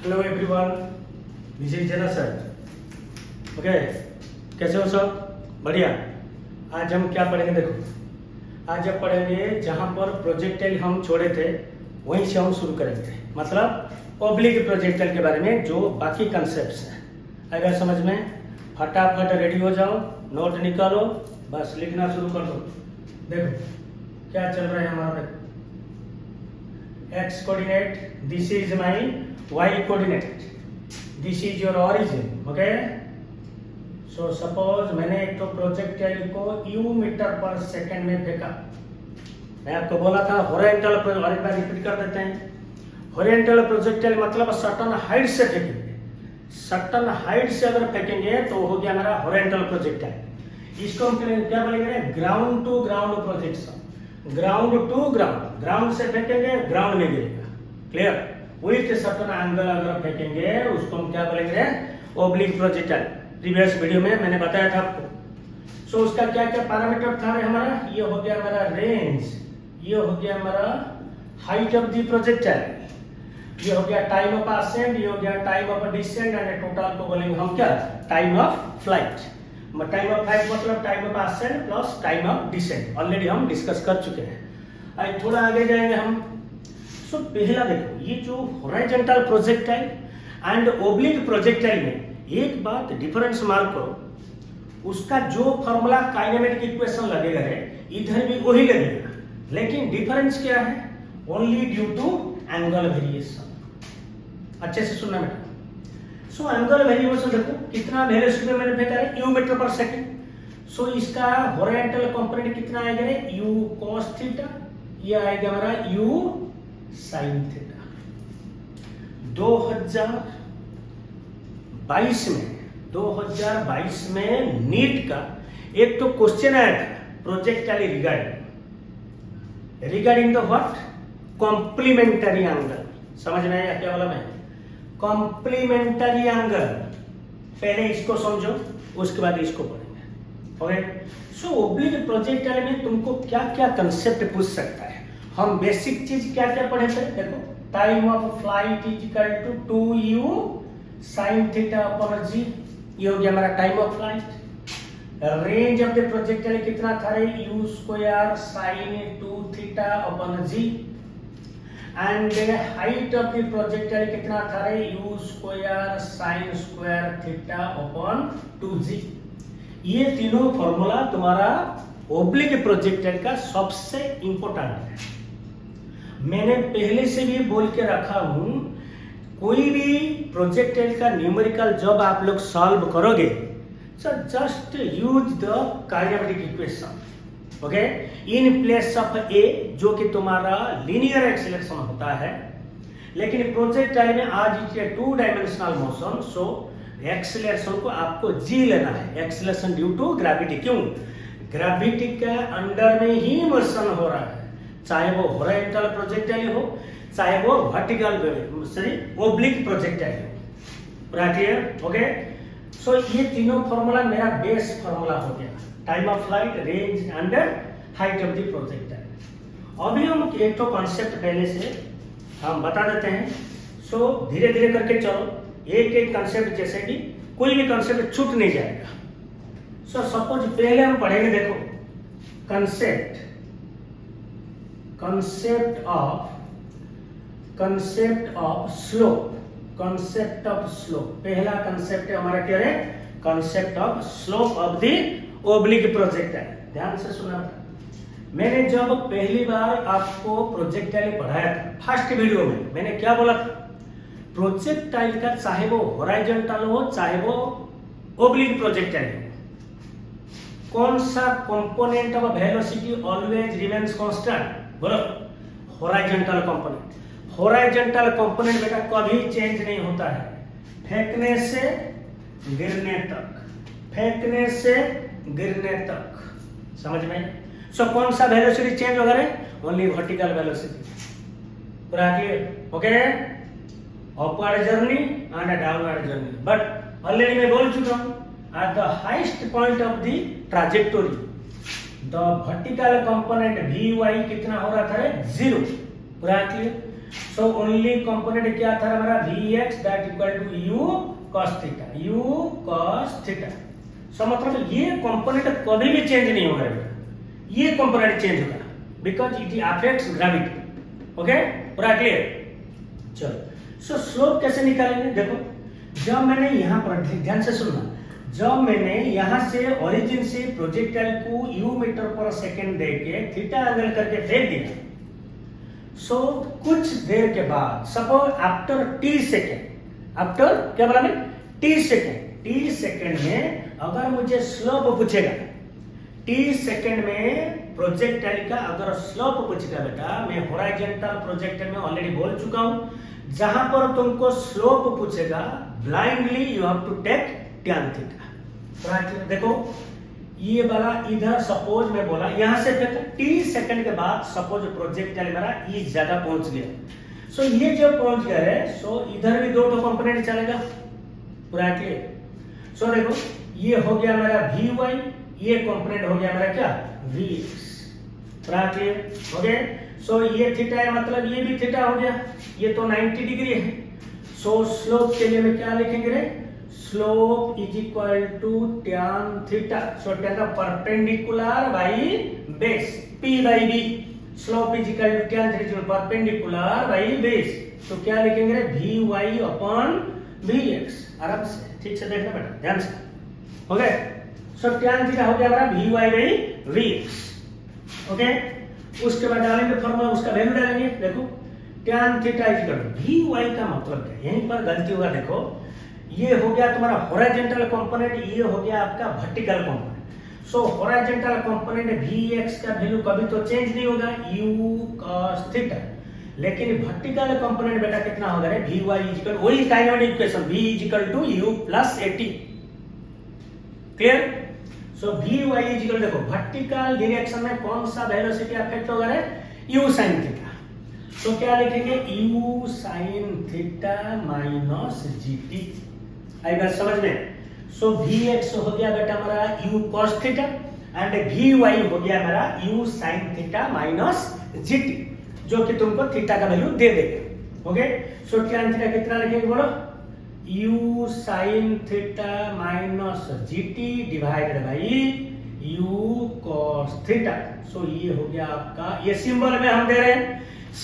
Hello everyone, this is Jena sir. Okay, कैसे हो सब? बढ़िया। आज हम क्या पढ़ेंगे? देखो, आज हम पढ़ेंगे जहाँ पर प्रोजेक्टाइल हम छोड़े थे वहीं से हम शुरू करेंगे, मतलब ओब्लिक प्रोजेक्टाइल के बारे में जो बाकी कंसेप्ट्स हैं। अगर समझ में, फटाफट रेडी हो जाओ, नोट निकालो, बस लिखना शुरू कर दो। देखो क्या चल रहा है हमारा। देखो, x coordinate, this is my y coordinate, this is your origin. okay, so suppose मैंने एक तो प्रोजेक्टाइल को u मीटर पर सेकंड में फेंका। मैं आपको बोला था हॉरिजॉन्टल, और एक बार रिपीट कर देते हैं। हॉरिजॉन्टल प्रोजेक्टाइल मतलब सर्टेन हाइट से फेंकेंगे। सर्टेन हाइट से अगर फेंकेंगे तो हो गया हमारा हॉरिजॉन्टल प्रोजेक्टाइल। इसको हम क्या बोलेंगे? Ground to ground projection. Ground to ground, ground से फेंकेंगे ग्राउंड में गिरेगा। क्लियर? विथ सर्टेन एंगल अगर फेंकेंगे उसको हम क्या बोलेंगे? Oblique projectile. प्रीवियस वीडियो में मैंने बताया था आपको। सो उसका क्या क्या पैरामीटर था हमारा? ये हो गया हमारा रेंज, ये हो गया हमारा हाइट ऑफ द प्रोजेक्टाइल, ये हो गया टाइम ऑफ असेंड, ये हो गया time of descend, and total को बोलेंगे हम क्या? Time of flight. Time of flight मतलब time of ascend plus time of descend. Already हम डिस्कस कर चुके हैं। आज थोड़ा आगे जाएंगे हम। सो पहला देखो, ये जो horizontal projectile and oblique projectile में एक बात डिफरेंस मार्क करो, उसका जो फॉर्मूला काइनेमेटिक इक्वेशन लगेगा है इधर भी वही लगेगा, लेकिन डिफरेंस क्या है? Only due to angle variation. अच्छे से सुनना बेटा। सो एंगल वेरिएशन देखो कितना वेलोसिटी में मैंने फेंका है, u मीटर पर सेकंड। सो इसका हॉरिजॉन्टल कंपोनेंट कितना आएगा रे? u cos थीटा, ये आएगा हमारा u sin थीटा। 2022 में नीट का एक तो क्वेश्चन आया था projectile regarding the what? Complementary angle. समझ में आया क्या बोला मैं? Complementary angle. पहले इसको समझो, उसके बाद इसको पढ़ेंगे। ओके, सो ओब्लिक प्रोजेक्टाइल में तुमको क्या क्या कंसेप्ट पूछ सकता है? हम बेसिक चीज क्या क्या पढ़े थे? देखो, time of flight is equal to 2u sin theta upon g, ये हो गया हमारा time of flight. Range of the projectile कितना था रे? u square sin 2 theta upon g, and height of the projectile कितना था रे? u square sin square theta upon 2g। ये तीनों फॉर्मूला तुम्हारा ओब्लिक प्रोजेक्टाइल का सबसे इंपॉर्टेंट है। मैंने पहले से भी बोल के रखा हूं, कोई भी प्रोजेक्टाइल का न्यूमेरिकल जब आप लोग सॉल्व करोगे, so just use the kinematic equation. Okay, in place of A, जो कि तुम्हारा लीनियर एक्सीलरेशन होता है। लेकिन प्रोजेक्टाइल में आज ये 2 डायमेंशनल मोशन, सो एक्सीलरेशन को आपको जी लेना है। Acceleration due to gravity. क्यों? ग्रेविटी के अंडर में ही मोशन हो रहा है, चाहे वो हॉरिजॉन्टल प्रोजेक्टाइल हो, चाहे वो वर्टिकल ओब्लिक प्रोजेक्टाइल हो। पूरा क्लियर? ओके, सो ये तीनों फॉर्मूला मेरा बेस फॉर्मूला हो गया। Time of flight, range and height of the projectile. अभी हम एक तो कॉन्सेप्ट पहले से हम बता देते हैं। सो धीरे धीरे करके चलो, एक एक कॉन्सेप्ट, जैसे कि कोई भी कॉन्सेप्ट छूट नहीं जाएगा। सो सपोज पहले हम पढ़ेंगे, देखो, concept of slope. Concept of slope पहला कंसेप्ट है हमारा क्या है? Concept of slope of the oblique projectile. ध्यान से सुना। मैंने जब पहली बार आपको प्रोजेक्टाइल पढ़ाया था, फर्स्ट वीडियो में मैंने क्या बोला था? प्रोजेक्टाइल का चाहे वो हॉरिजॉन्टल हो चाहे वो ओब्लिक प्रोजेक्टाइल हो, कौन सा component of velocity always remains constant? बोलो, हॉरिजॉन्टल कंपोनेंट। हॉरिजॉन्टल कंपोनेंट बेटा कभी चेंज नहीं होता है, फेंकने से गिरने तक, फेंकने से गिरने तक। समझ में? सो कौन सा वेलोसिटी चेंज होगा रे? Only vertical velocity. पूरा clear? Okay, upward journey and downward journey. But already मैं बोल चुका हूं, at the highest point of the trajectory the vertical component vy कितना हो रहा था? 0। पूरा क्लियर? सो ओनली कंपोनेंट क्या था हमारा Vx that equal to u cos theta, u cos theta. So मतलब ये कंपोनेंट कभी भी चेंज नहीं होगा बेटा, ये कंपोनेंट चेंज होगा because it affects gravity. Okay, पूरा क्लियर? चलो, सो स्लोप कैसे निकालेंगे? देखो, जब मैंने यहाँ पर ध्यान से सुनना, जब मैंने यहाँ से ओरिजिन से प्रोजेक्टाइल को u मीटर पर सेकेंड दे के थीटा एंगल करके फेंक दिया, सो कुछ देर के बाद suppose after t second, after क्या बोला मैं t सेकेंड में अगर मुझे स्लोप पूछेगा, t सेकेंड में प्रोजेक्टाइल का अगर स्लोप पूछेगा बेटा, मैं हॉरिजॉन्टल प्रोजेक्टाइल में ऑलरेडी बोल चुका हूं, जहां पर तुमको स्लोप पूछेगा blindly you have to take tan theta. देखो ये वाला इधर सपोज मैं बोला यहां से फेंका, t सेकंड के बाद सपोज प्रोजेक्टाइल मेरा इस जगह पहुंच गया, सो ये जब पहुंच गया है, सो इधर भी दो कंपोनेंट चलेगा, पूरा क्लियर? सो देखो ये हो गया मेरा Vy, ये कंपोनेंट हो गया मेरा क्या Vx, पूरा क्लियर हो गया? सो ये थीटा है मतलब ये भी थीटा हो गया, ये तो 90 डिग्री है। सो स्लोप के लिए मैं क्या लिखेंगे रे? Slope is equal to tan theta, so tan perpendicular by base, p by b, slope is equal to tan theta perpendicular by base, तो क्या लिखेंगे रे? Vy upon Vx। आराम से ठीक से देखना बेटा, ध्यान से, हो गया? सो tan थीटा हो गया हमारा Vy बाई Vx। ओके, उसके बाद डालेंगे फॉर्मूला, उसका वैल्यू डालेंगे। देखो tan theta is equal to Vy का मतलब क्या है? यहीं पर गलती होगा। देखो ये हो गया तुम्हारा हॉरिजॉन्टल कंपोनेंट, ये हो गया आपका vertical component. So horizontal component Vx का वैल्यू कभी तो चेंज नहीं होगा, u cos थीटा, लेकिन वर्टिकल कंपोनेंट बेटा कितना होगा रे? Vy इज इक्वल, वही kinematic equation, v is equal to u plus at। Clear? So Vy is equal, देखो वर्टिकल डायरेक्शन में कौन सा वेलोसिटी अफेक्ट होगा रे? u sin theta. तो क्या लिखेंगे? u sin theta minus gt। आई बात समझ में? सो Vx हो गया बेटा हमारा u cos theta and Vy हो गया हमारा u sin theta minus gt, जो कि तुमको थीटा का वैल्यू दे देगा। ओके, सो tan थीटा कितना लिखेंगे बोलो? u sin theta minus gt divided by u cos theta. So ये हो गया आपका, ये सिंबल में हम दे रहे हैं,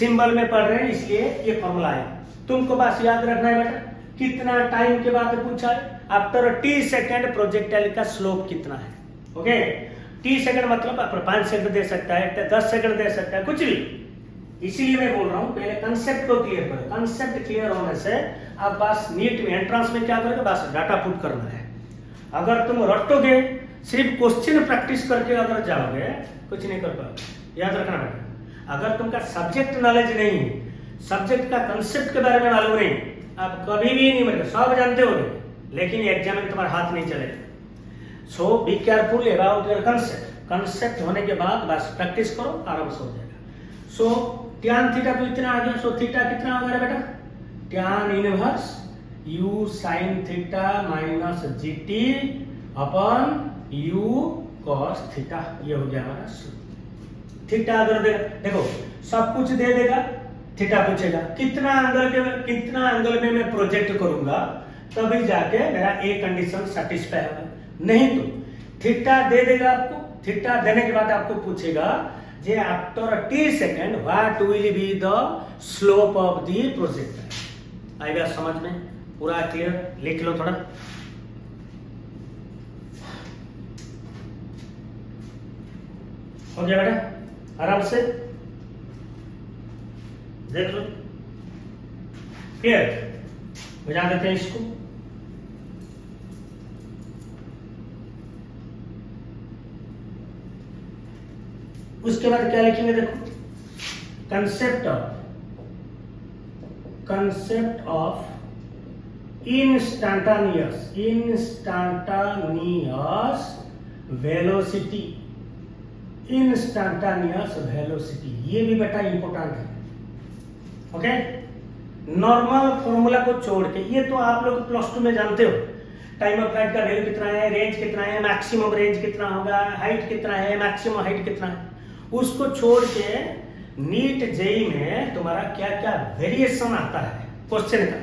सिंबल में पढ़ रहे हैं, इसलिए ये फॉर्मूला है। तुमको बस याद रखना है बेटा, कितना टाइम के बाद पूछा है? आफ्टर t सेकंड प्रोजेक्टाइल का स्लोप कितना है। ओके, t सेकंड मतलब आप 5 सेकंड दे सकता है, 10 सेकंड दे सकता है, कुछ भी। इसीलिए मैं बोल रहा हूं पहले कंसेप्ट को क्लियर करो। कंसेप्ट क्लियर होने से आप बस नीट में एंट्रेंस में क्या करोगे? बस डाटा पुट करना है। अगर तुम रटोगे, सिर्फ क्वेश्चन प्रैक्टिस करके अगर जाओगे, कुछ नहीं कर पाओगे। याद रखना बेटा, अगर तुमका सब्जेक्ट नॉलेज नहीं है, सब्जेक्ट का कंसेप्ट के बारे में मालूम नहीं, आप कभी भी नहीं मिलेगा, सब जानते हो लेकिन एग्जाम में तुम्हारा हाथ नहीं चलेगा। So be careful about your concept. Concept होने के बाद बस प्रैक्टिस करो, आराम से हो जाएगा। सो tan थीटा तो इतना आ गया, सो थीटा कितना होगा बेटा? tan inverse u sin theta minus gt upon u cos theta, ये हो गया हमारा थीटा। अगर देखो सब कुछ दे देगा, थीटा पूछेगा कितना एंगल में मैं प्रोजेक्ट करूंगा, तभी जाके मेरा ए कंडीशन सेटिस्फाई होगा। नहीं तो थीटा दे देगा आपको, थीटा देने के बाद आपको पूछेगा जे after t second what will be the slope of the project. आएगा समझ में? पूरा क्लियर? लिख लो थोड़ा। हो गया बेटा? आराम से देख लो, क्लियर? बुझा देते हैं इसको। उसके बाद क्या लिखेंगे? देखो कंसेप्ट ऑफ इंस्टैंटानियस वेलोसिटी, इंस्टैंटानियस वेलोसिटी, ये भी बेटा इंपॉर्टेंट है। ओके, नॉर्मल फॉर्मूला को छोड़ के, ये तो आप लोग प्लस 2 में जानते हो, टाइम ऑफ फ्लाइट का वैल्यू कितना है, रेंज कितना है, मैक्सिमम रेंज कितना होगा, हाइट कितना है, मैक्सिमम हाइट कितना है, उसको छोड़ के नीट जेई में तुम्हारा क्या क्या वेरिएशन आता है क्वेश्चन का।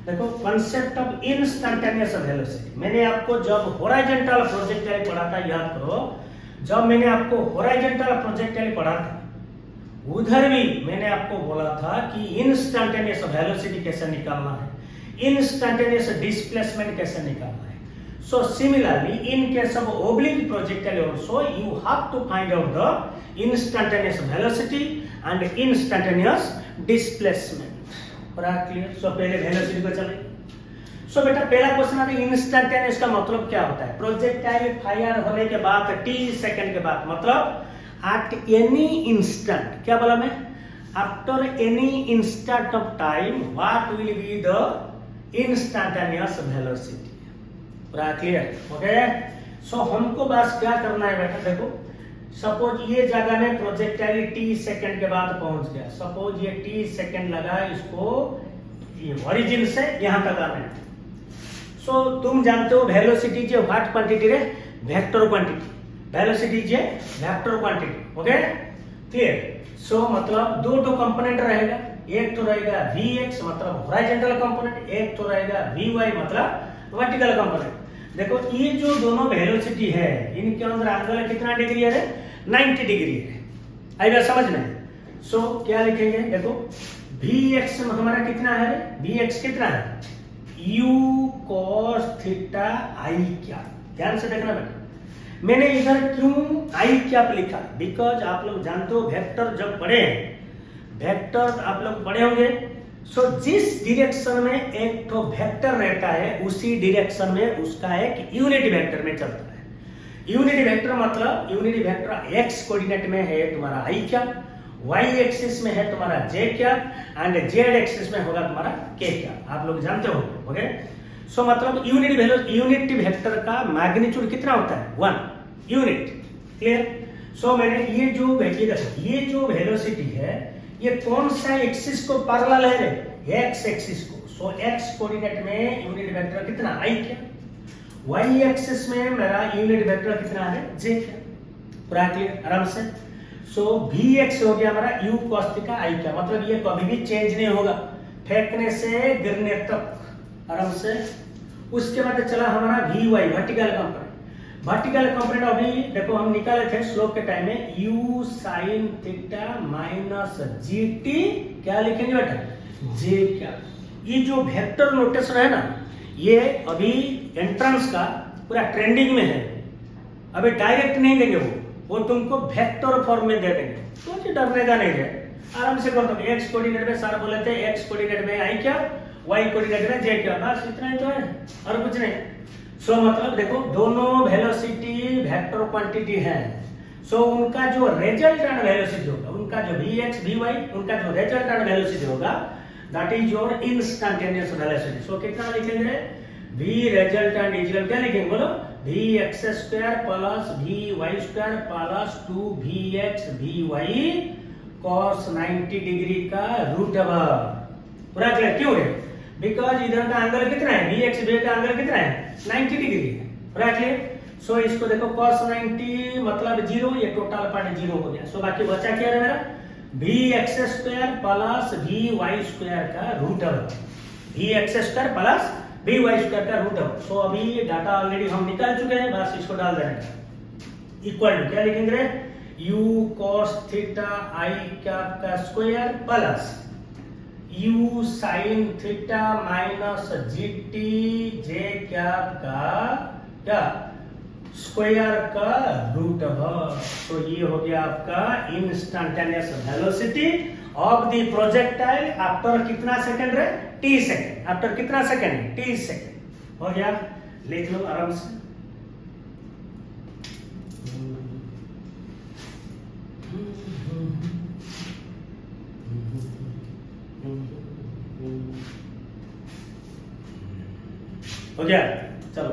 देखो कॉन्सेप्ट ऑफ इंस्टैंटेनियस वेलोसिटी, मैंने आपको जब हॉरिजॉन्टल प्रोजेक्टाइल पढ़ा था, याद करो, जब मैंने आपको हॉरिजॉन्टल प्रोजेक्टाइल पढ़ा था उधर भी मैंने आपको बोला था कि इंस्टैंटेनियस वेलोसिटी कैसे निकालना है, इंस्टैंटेनियस डिस्प्लेसमेंट कैसे निकालना है। So similarly, in case of oblique projectile also, you have to find out the instantaneous velocity and instantaneous displacement. पूरा क्लियर? So पहले वेलोसिटी को चले। So बेटा पहला क्वेश्चन आता है इंस्टैंटेनियस का मतलब क्या होता है? प्रोजेक्टाइल फायर होने के बाद t सेकंड के बाद, मतलब at any instant, क्या बोला मैं? After any instant of time, what will be the instantaneous velocity? पूरा क्लियर? ओके। सो हमको बस क्या करना है बेटा, देखो सपोज ये जगह में प्रोजेक्टाइल t सेकंड के बाद पहुंच गया, सपोज ये t सेकंड लगा, इसको ये ओरिजिन से यहां तक आना है। सो तुम जानते हो वेलोसिटी जो व्हाट क्वांटिटी रे, वेक्टर क्वांटिटी, वेलोसिटी जे vector quantity. Okay clear? So मतलब दो कंपोनेंट रहेगा, एक तो रहेगा vx मतलब हॉरिजॉन्टल कंपोनेंट, एक तो रहेगा vy मतलब वर्टिकल कंपोनेंट। देखो ये जो दोनों वेलोसिटी है इनके अंदर एंगल कितना डिग्री है? 90 डिग्री है। आई बात समझ में? सो क्या लिखेंगे? देखो vx हमारा कितना है? vx कितना है? u cos थीटा i क्या। ध्यान से देखना बेटा, मैंने इधर क्यों i क्या लिखा? बिकॉज आप लोग जानते हो वेक्टर जब पढ़े, वेक्टर आप लोग पढ़े होंगे। सो जिस डायरेक्शन में एक तो वेक्टर रहता है उसी डायरेक्शन में उसका एक यूनिट वेक्टर में चलता है। यूनिट वेक्टर मतलब यूनिट वेक्टर x कोऑर्डिनेट में है तुम्हारा i क्या, y एक्सिस में है तुम्हारा j क्या, एंड z एक्सिस में होगा तुम्हारा k क्या। आप लोग जानते हो। ओके सो मतलब यूनिट वेक्टर का मैग्नीट्यूड कितना होता है? 1 यूनिट। क्लियर? सो मैंने ये जो वेलोसिटी है ये कौन सा एक्सिस को पैरेलल है? x एक्सिस को। सो x कोऑर्डिनेट में यूनिट वेक्टर कितना? i क्या। y एक्सिस में मेरा यूनिट वेक्टर कितना है? j क्या। पूरा क्लियर? आराम से। सो vx हो गया हमारा u cos थीटा i क्या, मतलब ये कभी भी चेंज नहीं होगा फेंकने से गिरने तक। आराम से। उसके बाद चला हमारा vy vertical component. Vertical component अभी देखो हम निकाले थे स्लोप के टाइम में u sin theta minus gt, क्या लिखेंगे बेटा? j क्या। ये जो वेक्टर नोटेशन है ना, ये अभी एंट्रेंस का पूरा ट्रेंडिंग में है। अभी डायरेक्ट नहीं देंगे, वो तुमको वेक्टर फॉर्म में दे देंगे, तो डरने का नहीं है। आराम से कर दो। x कोऑर्डिनेट में सर बोले थे x कोऑर्डिनेट में i क्या, y कोऑर्डिनेट में j क्या, बस इतना ही तो है और कुछ नहीं। सो मतलब देखो दोनों वेलोसिटी वेक्टर क्वांटिटी है। सो उनका जो रिजल्टेंट वेलोसिटी होगा, उनका जो vx vy, उनका जो रिजल्टेंट वेलोसिटी होगा that is your instantaneous velocity. So कितना लिखेंगे? v रिजल्टेंट इक्वल क्या लिखेंगे बोलो? vx square plus vy square plus 2vx vy cos 90 degree का रूट ओवर। पूरा क्लियर? क्यों है? बिकॉज इधर का एंगल कितना है? vx vy का एंगल कितना है? 90 डिग्री है। पूरा क्लियर? सो इसको देखो cos 90 मतलब 0, ये टोटल पार्ट 0 हो गया। सो बाकी बचा क्या है मेरा? vx square plus vy square का root over, vx square plus vy square का रूट ओवर। सो अभी ये डाटा ऑलरेडी हम निकाल चुके हैं, बस इसको डाल देना। इक्वल टू क्या लिखेंगे? u cos theta i cap का square plus u sin theta minus gt j cap का क्या स्क्वायर का रूट ओवर। तो ये हो गया आपका instantaneous velocity of the projectile after कितना सेकंड रे? t second. आफ्टर कितना सेकंड? t second. हो गया? लिख लो आराम से। हो गया? चलो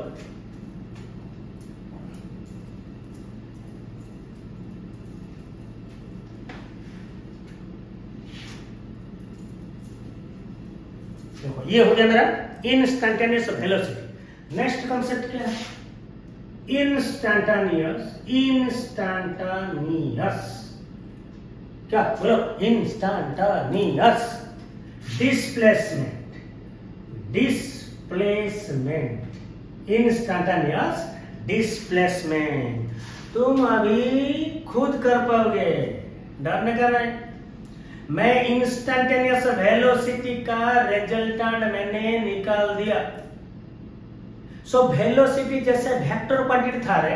देखो ये हो गया मेरा इंस्टैंटेनियस वेलोसिटी। नेक्स्ट कॉन्सेप्ट क्या है? इंस्टैंटेनियस क्या बोलो, इंस्टैंटेनियस डिस्प्लेसमेंट, इंस्टैंटेनियस डिस्प्लेसमेंट। तुम अभी खुद कर पाओगे, डरने का नहीं। मैं इंस्टैंटेनियस वेलोसिटी का रिजल्टेंट मैंने निकाल दिया। सो वेलोसिटी जैसे वेक्टर क्वांटिटी था रे,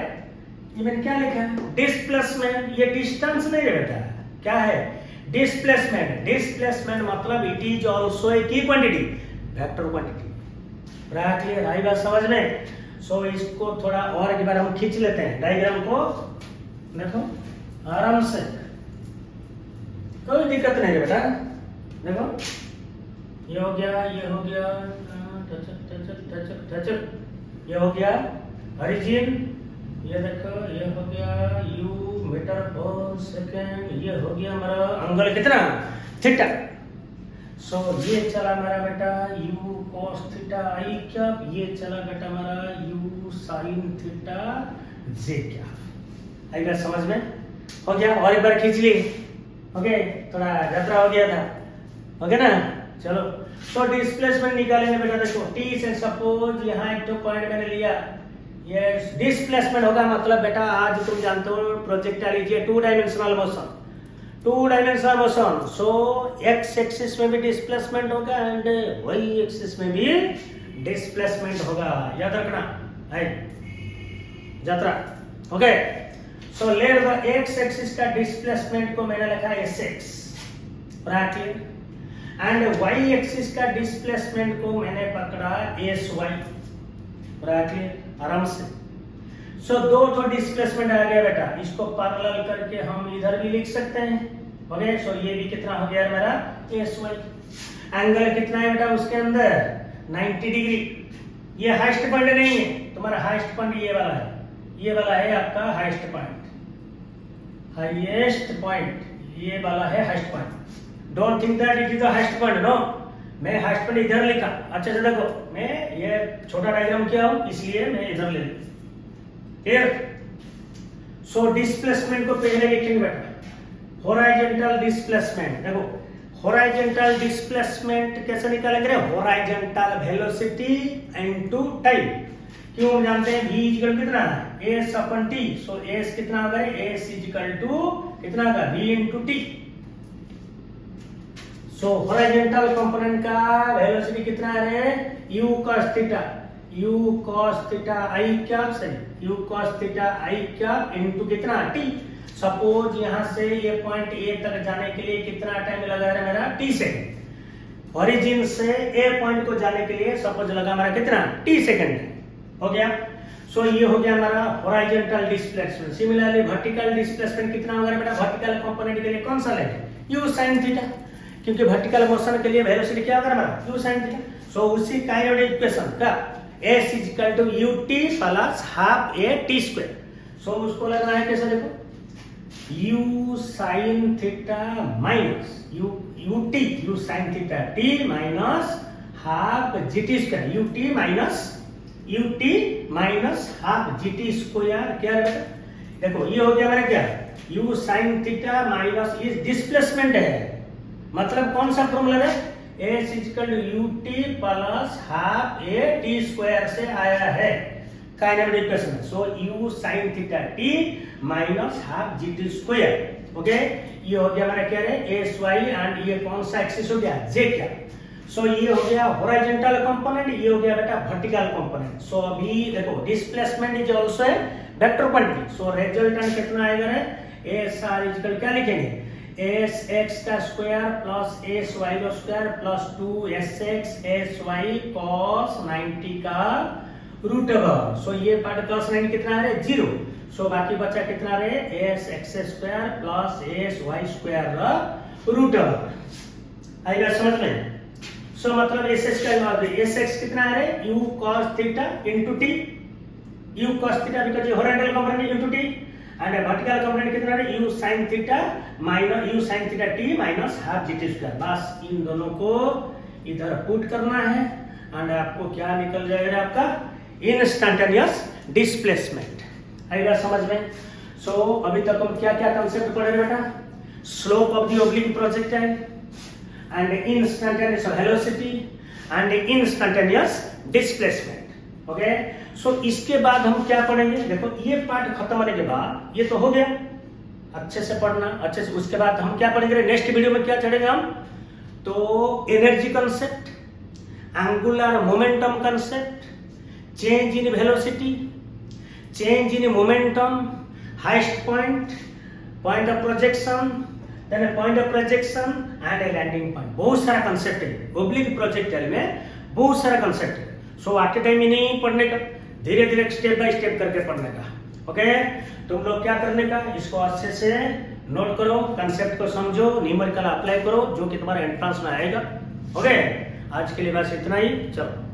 ये मैंने क्या लिखा है, डिस्प्लेसमेंट। ये डिस्टेंस नहीं है बेटा, क्या है, डिस्प्लेसमेंट। डिस्प्लेसमेंट मतलब इट इज आल्सो ए की क्वांटिटी, वेक्टर क्वांटिटी। क्लियर, आई बात समझ में। सो इसको थोड़ा और एक बार हम खींच लेते हैं डायग्राम को, देखो आराम से, कोई दिक्कत नहीं है बेटा। देखो ये हो गया, ये हो गया, ये हो गया ओरिजिन, ये देखो ये हो गया u मीटर पर सेकेंड, ये हो गया हमारा एंगल कितना, थीटा। सो ये चला हमारा बेटा u cos theta i cap, ये चला बेटा हमारा u sin theta j cap. आई बात समझ में, हो गया। और एक बार खींच ली, ओके, थोड़ा यात्रा हो गया था, ओके ना। चलो तो डिस्प्लेसमेंट निकालेंगे बेटा। देखो टी से सपोज यहाँ एक तो पॉइंट मैंने लिया, यस डिस्प्लेसमेंट होगा मतलब बेटा आज तुम जानते हो projectile is a 2 dimensional motion, 2 dimensional motion. So x axis में भी डिस्प्लेसमेंट होगा एंड वाई एक्सिस में भी डिस्प्लेसमेंट होगा, याद रखना है यात्रा, okay. So let the x axis का डिस्प्लेसमेंट को मैंने लिखा sx bracket, and y axis का डिस्प्लेसमेंट को मैंने पकड़ा sy ब्रैकेट, आराम से। सो दो तो डिस्प्लेसमेंट आ गया बेटा, इसको पैरेलल करके हम इधर भी लिख सकते हैं, ओके। सो ये भी कितना हो गया मेरा sy। एंगल कितना है बेटा उसके अंदर 90 डिग्री। ये हाईएस्ट पॉइंट नहीं है तुम्हारा, हाईएस्ट पॉइंट ये वाला है, ये वाला है आपका हाईएस्ट पॉइंट, हाईएस्ट पॉइंट ये वाला है highest point. Don't think that it is the highest point, no. मैं हाईएस्ट पॉइंट इधर लिखा, अच्छा से देखो, मैं ये छोटा डायग्राम किया हूं इसलिए मैं इधर ले लिया, क्लियर। सो डिस्प्लेसमेंट को पहले लिखेंगे बेटा, हॉरिजॉन्टल डिस्प्लेसमेंट। देखो हॉरिजॉन्टल डिस्प्लेसमेंट कैसे निकालेंगे, हॉरिजॉन्टल वेलोसिटी इनटू टाइम। क्यों हम जानते हैं v इक्वल कितना है s अपन t। सो s कितना होगा, s इक्वल टू कितना होगा v इनटू t। सो हॉरिजॉन्टल कंपोनेंट का वेलोसिटी कितना है, u cos theta, u cos theta i cap, सही u cos theta i cap into कितना t। सपोज यहां से ये पॉइंट a तक जाने के लिए कितना टाइम लगा है मेरा, t सेकंड। ओरिजिन से a पॉइंट को जाने के लिए सपोज लगा हमारा कितना, t सेकंड, हो गया। सो ये हो गया हमारा horizontal displacement. Similarly vertical displacement कितना होगा बेटा, वर्टिकल कंपोनेंट के लिए कौन सा लेंगे, u sin थीटा, क्योंकि वर्टिकल मोशन के लिए वेलोसिटी क्या होगा हमारा u sin थीटा। सो उसी काइंड ऑफ इक्वेशन का s equal to ut plus half a t square. So उसको लगाना है कैसे, देखो u sin theta minus u sin theta t minus half gt square, ut minus half gt square, क्या है बेटा, देखो ये हो गया मेरा क्या, u sin थीटा माइनस इस डिस्प्लेसमेंट है, मतलब कौन सा फॉर्मूला है, s equal to ut plus half a t square से आया है kind of equation. So u sin theta t minus half gt square, okay. ये हो गया हमारा क्या है sy, एंड ये कौन सा एक्सिस हो गया, j क्या। सो ये हो गया हॉरिजॉन्टल कंपोनेंट, ये हो गया बेटा वर्टिकल कंपोनेंट। सो अभी देखो डिस्प्लेसमेंट इज आल्सो है वेक्टर क्वांटिटी। सो रिजल्टेंट कितना आएगा रे, sr इक्वल क्या लिखेंगे, sx का स्क्वायर प्लस sy का square plus 2sx sy cos 90 का रूट ओवर। सो ये पार्ट cos 90 कितना है 0। सो बाकी बचा कितना है sx square plus sy square root over. आएगा समझ में। सो मतलब sx का sx कितना है u cos theta into t, u cos theta because horizontal component into t, and vertical component कितना है u sin theta minus u sin theta t minus half gt square. बस इन दोनों को इधर पुट करना है एंड आपको क्या निकल जाएगा आपका इंस्टैंटेनियस डिस्प्लेसमेंट। आएगा समझ में। सो अभी तक हम क्या क्या कंसेप्ट पढ़े बेटा, slope of the oblique projectile, and instantaneous velocity and instantaneous displacement. Okay, so इसके बाद हम क्या पढ़ेंगे? देखो ये पार्ट खत्म होने के बाद ये तो हो गया, अच्छे से पढ़ना, अच्छे से। उसके बाद हम क्या पढ़ेंगे नेक्स्ट वीडियो में? क्या चढ़ेंगे हम? तो energy concept, angular momentum concept, change in velocity, change in momentum, highest point, point of projection, then point of projection and a landing point. बहुत सारा कंसेप्ट है ओब्लिक प्रोजेक्टाइल में, बहुत सारा कंसेप्ट है। सो एट ए टाइम ही नहीं पढ़ने का, धीरे धीरे स्टेप बाय स्टेप करके पढ़ने का। ओके, तुम लोग क्या करने का, इसको अच्छे से नोट करो, कंसेप्ट को समझो, न्यूमेरिकल अप्लाई करो जो कि तुम्हारे एंट्रेंस में आएगा। ओके, आज के लिए बस इतना ही, चलो।